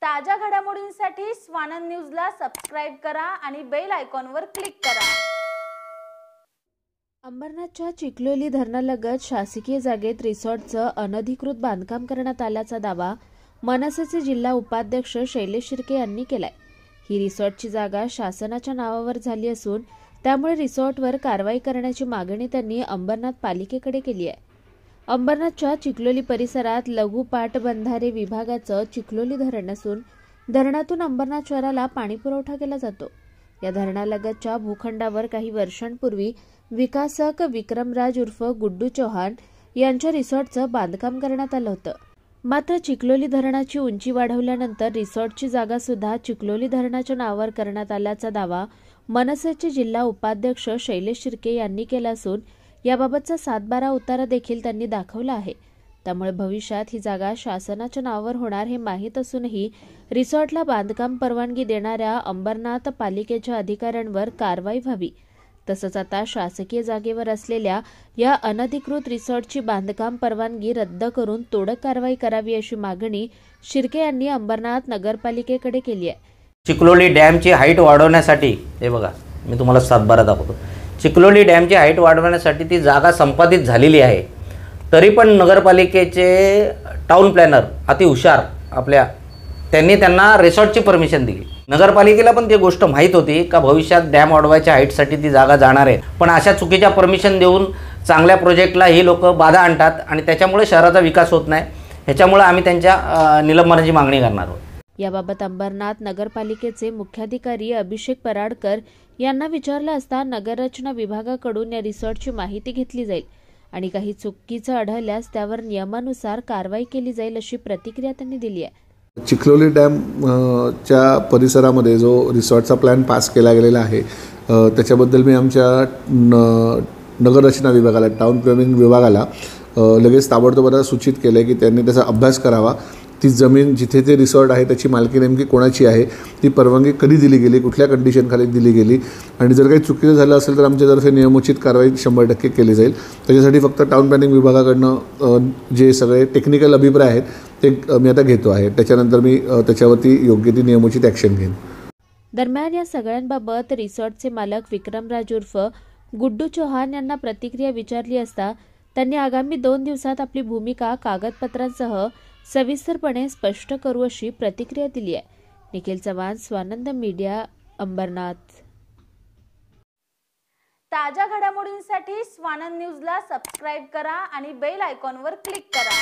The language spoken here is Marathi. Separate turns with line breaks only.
ताज्या घडामोडींसाठी स्वानंद न्यूजला सबस्क्राइब करा आणि बेल आयकॉनवर क्लिक करा।
अंबरनाथच्या चिखलोली धरणालगत शासकीय जागेत रिसॉर्टचं अनधिकृत बांधकाम करण्यात आल्याचा दावा मनसेचे जिल्हा उपाध्यक्ष शैलेश शिर्के यांनी केलाय। ही रिसॉर्टची जागा शासनाच्या नावावर झाली असून त्यामुळे रिसॉर्टवर कारवाई करण्याची मागणी त्यांनी अंबरनाथ पालिकेकडे केली आहे। अंबरनाथच्या चिखलोली परिसरात लघु पाटबंधारे विभागाचं चिखलोली धरण असून धरणातून अंबरनाथ शहराला पाणीपुरवठा केला जातो। या धरणालगतच्या भूखंडावर काही वर्षांपूर्वी विकासक विक्रमराज उर्फ गुड्डू चौहान यांच्या रिसॉर्टचं बांधकाम करण्यात आलं होतं। मात्र चिखलोली धरणाची उंची वाढवल्यानंतर रिसॉर्टची जागा सुद्धा चिखलोली धरणाच्या नावावर करण्यात आल्याचा दावा मनसेचे जिल्हा उपाध्यक्ष शैलेश शिर्के यांनी केला असून याबाबतचा 7/12 उतारा देखील त्यांनी दाखवला आहे। त्यामुळे भविष्यात ही जागा शासनाच्या नावावर होणार हे माहीत असूनही रिसॉर्टला बांधकाम परवानगी देणाऱ्या अंबरनाथ पालिकेच्या अधिकाऱ्यांवर कारवाई व्हावी, तसंच आता शासकीय जागेवर असलेल्या या अनधिकृत रिसॉर्टची बांधकाम परवानगी रद्द करून तोडक कारवाई करावी अशी मागणी शिर्के यांनी अंबरनाथ नगरपालिकेकडे केली आहे।
चिखलोली डॅमची हाईट वाढवण्यासाठी हे बघा मी तुम्हाला 7/12 दाखवतो। चिखलोली डॅमची हाईट वाढवण्यासाठी ती जागा संपादित झालेली आहे, तरी पण नगरपालिकेचे टाउन प्लॅनर अति हुशार त्यांनी त्यांना रिसॉर्टची परमिशन दिली। नगरपालिकेला पण ती गोष्ट माहीत होती का भविष्यात डॅम वाढवायच्या हाईटसाठी ती जागा जाणार आहे, पण अशा चुकीच्या परमिशन देऊन चांगल्या प्रोजेक्टला ही लोक बाधा आणतात आणि त्याच्यामुळे शहराचा विकास होत नाही। ह्याच्यामुळे आम्ही त्यांच्या निलंबनाची मागणी करणार आहोत।
याबाबत अंबरनाथ नगरपालिकेचे मुख्याधिकारी अभिषेक पराडकर यांना विचारलं असता नगररचना विभागाकडून या रिसॉर्टची माहिती घेतली जाईल आणि काही चुकीचं आढळल्यास त्यावर नियमानुसार कारवाई केली जाईल अशी प्रतिक्रिया त्यांनी दिली आहे।
चिखलोली डॅम च्या परिसरामध्ये जो रिसॉर्टचा प्लॅन पास केला गेलेला आहे त्याच्याबद्दल मी आमच्या नगररचना विभागाला टाउन प्लॅनिंग विभागाला लगेच ताबडतोब सूचित केलं की त्यांनी त्याचा अभ्यास करावा। ती जमीन जिथे ते रिसॉर्ट आहे त्याची मालकी नेमकी कोणाची आहे, ती परवानगी कधी दिली गेली, कुठल्या कंडिशनखाली दिली गेली आणि जर काही चुकीचं झालं असेल तर आमच्यातर्फे नियमोचित कारवाई 100% केली जाईल। त्याच्यासाठी फक्त टाउन प्लॅनिंग विभागाकडनं जे सगळे टेक्निकल अभिप्राय आहेत ते मी आता घेतो आहे, त्याच्यानंतर मी त्याच्यावरती योग्य ती नियमोचित ॲक्शन घेईन।
दरम्यान या सगळ्यांबाबत रिसॉर्टचे मालक विक्रमराज उर्फ गुड्डू चौहान यांना प्रतिक्रिया विचारली असता त्यांनी आगामी 2 दिवसात आपली भूमिका कागदपत्रांसह सविस्तरपणे स्पष्ट करू अशी प्रतिक्रिया दिली आहे। निखिल चव्हाण, स्वानंद मीडिया, अंबरनाथ।
ताज्या घडामोडींसाठी स्वानंद न्यूजला सबस्क्राइब करा आणि बेल आयकॉनवर क्लिक करा।